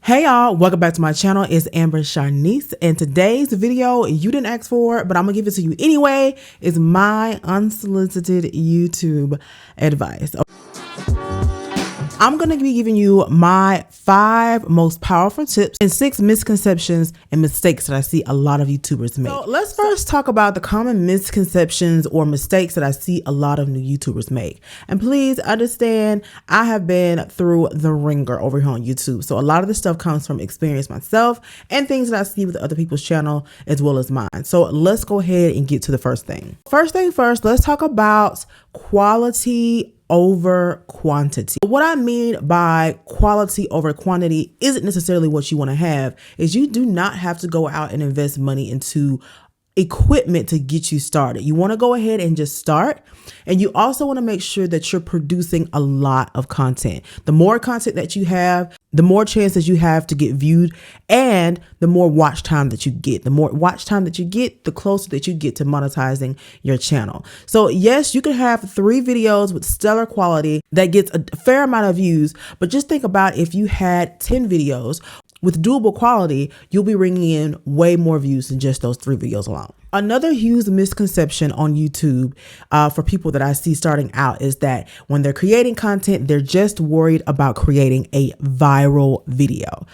Hey y'all, welcome back to my channel. It's Amber Sharnice, and today's video you didn't ask for, but I'm gonna give it to you anyway. Is my unsolicited YouTube advice. I'm going to be giving you my 5 most powerful tips and 6 misconceptions and mistakes that I see a lot of YouTubers make. So let's first talk about the common misconceptions or mistakes that I see a lot of new YouTubers make. And please understand, I have been through the ringer over here on YouTube. So a lot of this stuff comes from experience myself and things that I see with other people's channel as well as mine. So let's go ahead and get to the first thing. First thing first, let's talk about quality over quantity. What I mean by quality over quantity isn't necessarily what you want to have. Is you do not have to go out and invest money into equipment to get you started. You want to go ahead and just start. And you also want to make sure that you're producing a lot of content. The more content that you have, the more chances you have to get viewed, and the more watch time that you get. The more watch time that you get, the closer that you get to monetizing your channel. So yes, you can have 3 videos with stellar quality that gets a fair amount of views, but just think about if you had 10 videos with doable quality, you'll be bringing in way more views than just those 3 videos alone. Another huge misconception on YouTube for people that I see starting out is that when they're creating content, they're just worried about creating a viral video.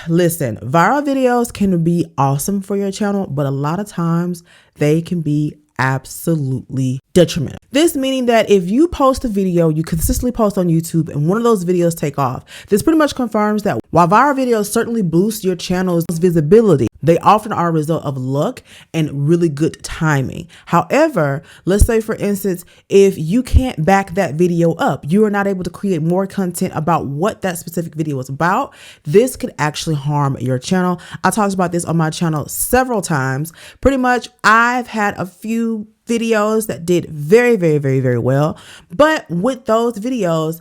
Listen, viral videos can be awesome for your channel, but a lot of times they can be absolutely detrimental. This meaning that if you post a video, you consistently post on YouTube and one of those videos take off, this pretty much confirms that while viral videos certainly boost your channel's visibility, they often are a result of luck and really good timing. However, let's say for instance, if you can't back that video up, you are not able to create more content about what that specific video is about, this could actually harm your channel. I talked about this on my channel several times. Pretty much I've had a few videos that did very well, but with those videos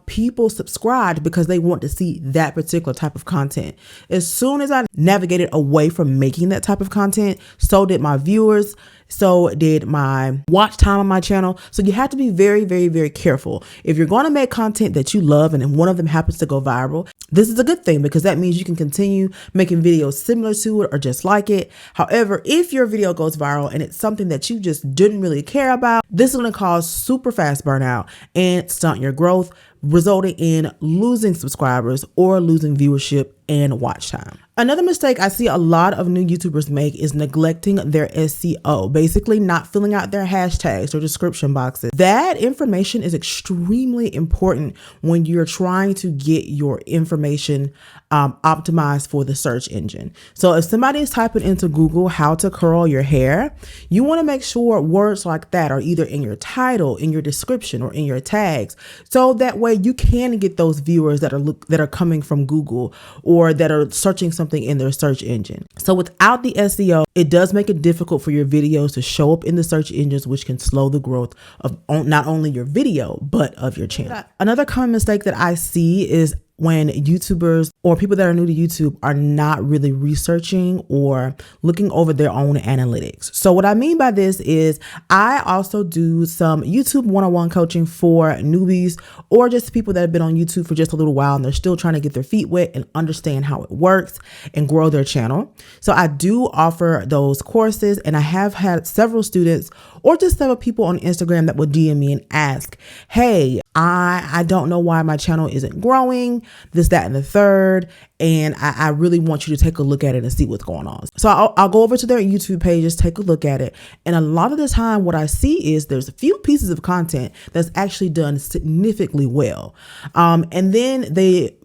people subscribed because they want to see that particular type of content. As soon as I navigated away from making that type of content, so did my viewers, so did my watch time on my channel. So you have to be very careful. If you're going to make content that you love and then one of them happens to go viral, this is a good thing because that means you can continue making videos similar to it or just like it. However, if your video goes viral and it's something that you just didn't really care about, this is going to cause super fast burnout and stunt your growth, resulting in losing subscribers or losing viewership and watch time. Another mistake I see a lot of new YouTubers make is neglecting their SEO, basically not filling out their hashtags or description boxes. That information is extremely important when you're trying to get your information optimized for the search engine. So if somebody is typing into Google how to curl your hair, you want to make sure words like that are either in your title, in your description, or in your tags. So that way you can get those viewers that are coming from Google or that are searching something in their search engine. So without the SEO, it does make it difficult for your videos to show up in the search engines, which can slow the growth of not only your video, but of your channel. Another common mistake that I see is when YouTubers or people that are new to YouTube are not really researching or looking over their own analytics. So what I mean by this is I also do some YouTube one-on-one coaching for newbies or just people that have been on YouTube for just a little while and they're still trying to get their feet wet and understand how it works and grow their channel. So I do offer those courses, and I have had several students or just several people on Instagram that will DM me and ask, hey, I don't know why my channel isn't growing, this, that, and the third. And I really want you to take a look at it and see what's going on. So I'll go over to their YouTube pages, take a look at it. And a lot of the time what I see is there's a few pieces of content that's actually done significantly well. And then they,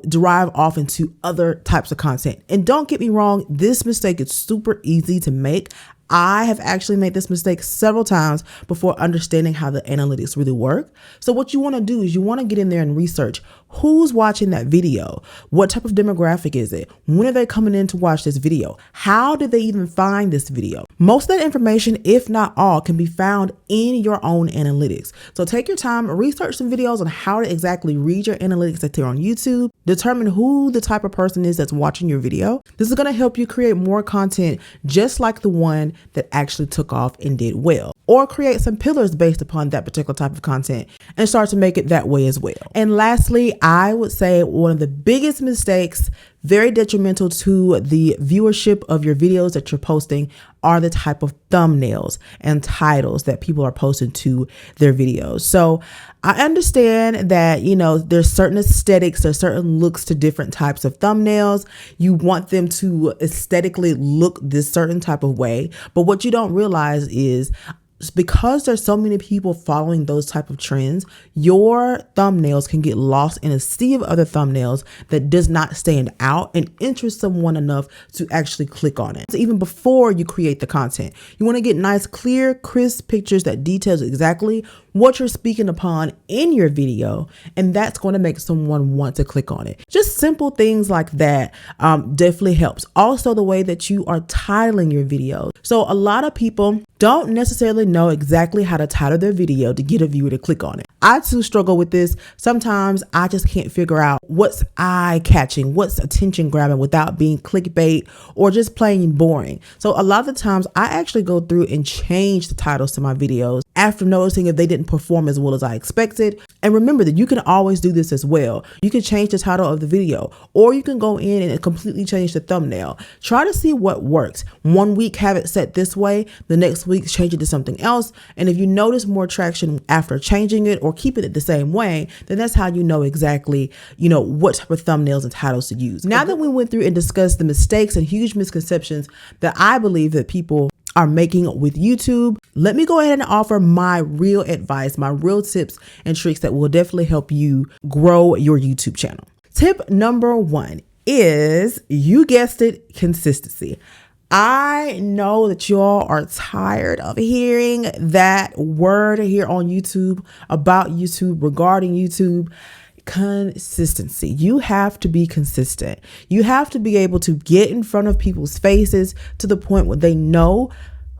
derive off into other types of content. And don't get me wrong, this mistake is super easy to make. I have actually made this mistake several times before understanding how the analytics really work. So what you want to do is you want to get in there and research who's watching that video. What type of demographic is it? When are they coming in to watch this video? How did they even find this video? Most of that information, if not all, can be found in your own analytics. So take your time, research some videos on how to exactly read your analytics that are on YouTube, determine who the type of person is that's watching your video. This is going to help you create more content just like the one that actually took off and did well, or create some pillars based upon that particular type of content and start to make it that way as well. And lastly, I would say one of the biggest mistakes, very detrimental to the viewership of your videos that you're posting, are the type of thumbnails and titles that people are posting to their videos. So I understand that, there's certain aesthetics, there's certain looks to different types of thumbnails. You want them to aesthetically look this certain type of way. But what you don't realize is, because there's so many people following those type of trends, your thumbnails can get lost in a sea of other thumbnails that does not stand out and interest someone enough to actually click on it. So even before you create the content, you want to get nice, clear, crisp pictures that details exactly what you're speaking upon in your video, and that's going to make someone want to click on it. Just simple things like that definitely helps. Also, the way that you are titling your video. So a lot of people don't necessarily know exactly how to title their video to get a viewer to click on it. I too struggle with this. Sometimes I just can't figure out what's eye-catching, what's attention-grabbing without being clickbait or just plain boring. So a lot of the times I actually go through and change the titles to my videos after noticing if they didn't perform as well as I expected. And remember that you can always do this as well. You can change the title of the video, or you can go in and completely change the thumbnail. Try to see what works. One week have it set this way, the next week change it to something else. And if you notice more traction after changing it or keeping it the same way, then that's how you know exactly, what type of thumbnails and titles to use. Now that we went through and discussed the mistakes and huge misconceptions that I believe that people are making with YouTube, let me go ahead and offer my real advice, my real tips and tricks that will definitely help you grow your YouTube channel. Tip number 1 is, you guessed it, consistency. I know that y'all are tired of hearing that word here on YouTube, about YouTube, regarding YouTube. Consistency. You have to be consistent. You have to be able to get in front of people's faces to the point where they know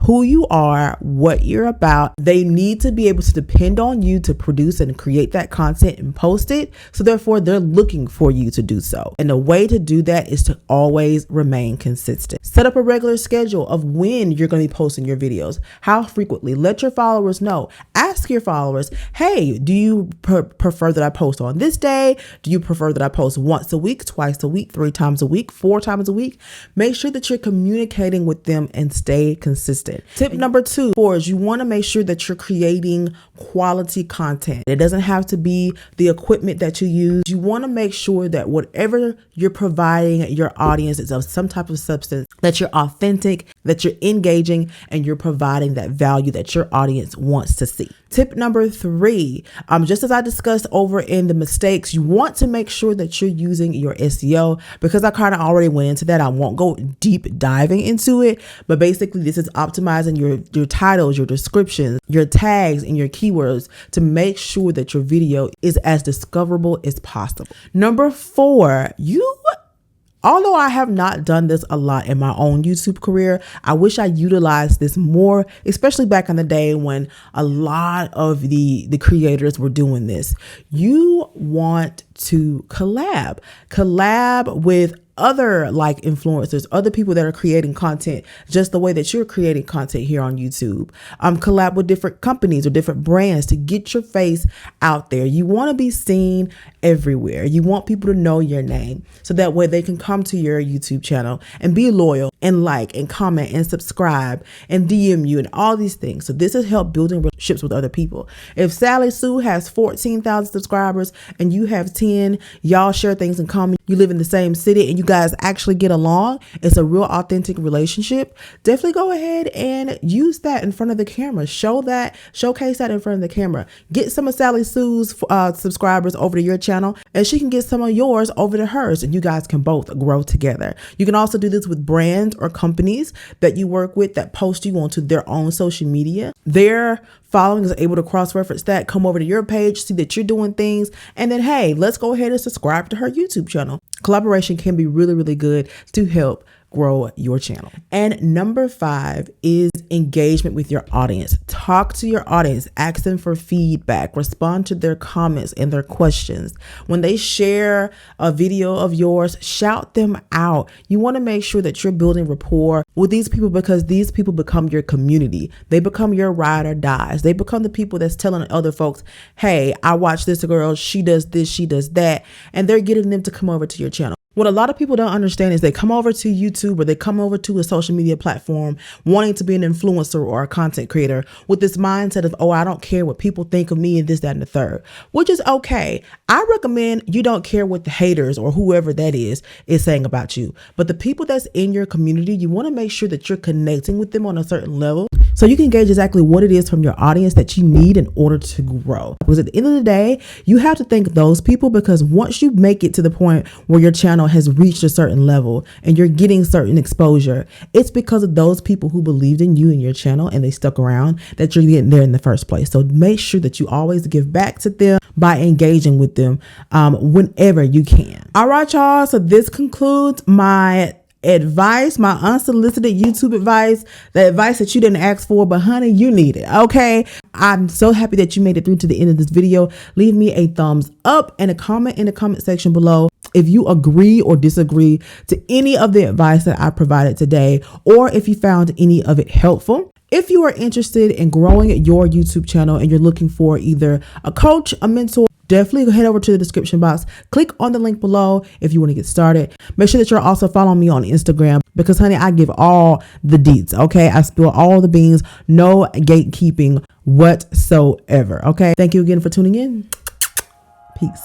who you are, what you're about. They need to be able to depend on you to produce and create that content and post it. So therefore, they're looking for you to do so. And the way to do that is to always remain consistent. Set up a regular schedule of when you're going to be posting your videos, how frequently. Let your followers know. Ask your followers, hey, do you prefer that I post on this day? Do you prefer that I post once a week, twice a week, 3 times a week, 4 times a week? Make sure that you're communicating with them and stay consistent. Tip number 2 is, you want to make sure that you're creating quality content. It doesn't have to be the equipment that you use. You want to make sure that whatever you're providing your audience is of some type of substance, that you're authentic, that you're engaging, and you're providing that value that your audience wants to see. Tip number 3, just as I discussed over in the mistakes, you want to make sure that you're using your SEO. Because I kind of already went into that, I won't go deep diving into it, but basically this is optimizing your titles, your descriptions, your tags, and your keywords to make sure that your video is as discoverable as possible. Number 4, although I have not done this a lot in my own YouTube career, I wish I utilized this more, especially back in the day when a lot of the creators were doing this. You want to collab with other like influencers, other people that are creating content just the way that you're creating content here on YouTube. Collab with different companies or different brands to get your face out there. You want to be seen everywhere. You want people to know your name so that way they can come to your YouTube channel and be loyal and like and comment and subscribe and DM you and all these things. So this has helped building relationships with other people. If Sally Sue has 14,000 subscribers and you have 10, y'all share things in common, you live in the same city, and you guys actually get along, it's a real authentic relationship. Definitely go ahead and use that in front of the camera. Showcase that in front of the camera. Get some of Sally Sue's subscribers over to your channel, and she can get some of yours over to hers, and you guys can both grow together. You can also do this with brands or companies that you work with that post you onto their own social media. Their following is able to cross-reference that, come over to your page, see that you're doing things, and then, hey, let's go ahead and subscribe to her YouTube channel. Collaboration can be really, really good to help grow your channel. And number 5 is engagement with your audience. Talk to your audience, ask them for feedback, respond to their comments and their questions. When they share a video of yours, shout them out. You want to make sure that you're building rapport with these people, because these people become your community. They become your ride or dies. They become the people that's telling other folks, hey, I watch this girl, she does this, she does that, and they're getting them to come over to your channel. What a lot of people don't understand is they come over to YouTube or they come over to a social media platform wanting to be an influencer or a content creator with this mindset of, oh, I don't care what people think of me and this, that, and the third, which is okay. I recommend you don't care what the haters or whoever that is saying about you. But the people that's in your community, you want to make sure that you're connecting with them on a certain level so you can gauge exactly what it is from your audience that you need in order to grow. Because at the end of the day, you have to thank those people, because once you make it to the point where your channel has reached a certain level and you're getting certain exposure, it's because of those people who believed in you and your channel and they stuck around that you're getting there in the first place. So make sure that you always give back to them by engaging with them whenever you can. All right, y'all. So this concludes my advice, my unsolicited YouTube advice, the advice that you didn't ask for, but honey, you need it. Okay. I'm so happy that you made it through to the end of this video. Leave me a thumbs up and a comment in the comment section below if you agree or disagree to any of the advice that I provided today, or if you found any of it helpful. If you are interested in growing your YouTube channel and you're looking for either a coach, a mentor, definitely head over to the description box. Click on the link below if you want to get started. Make sure that you're also following me on Instagram, because honey, I give all the deets. Okay. I spill all the beans, no gatekeeping whatsoever. Okay. Thank you again for tuning in. Peace.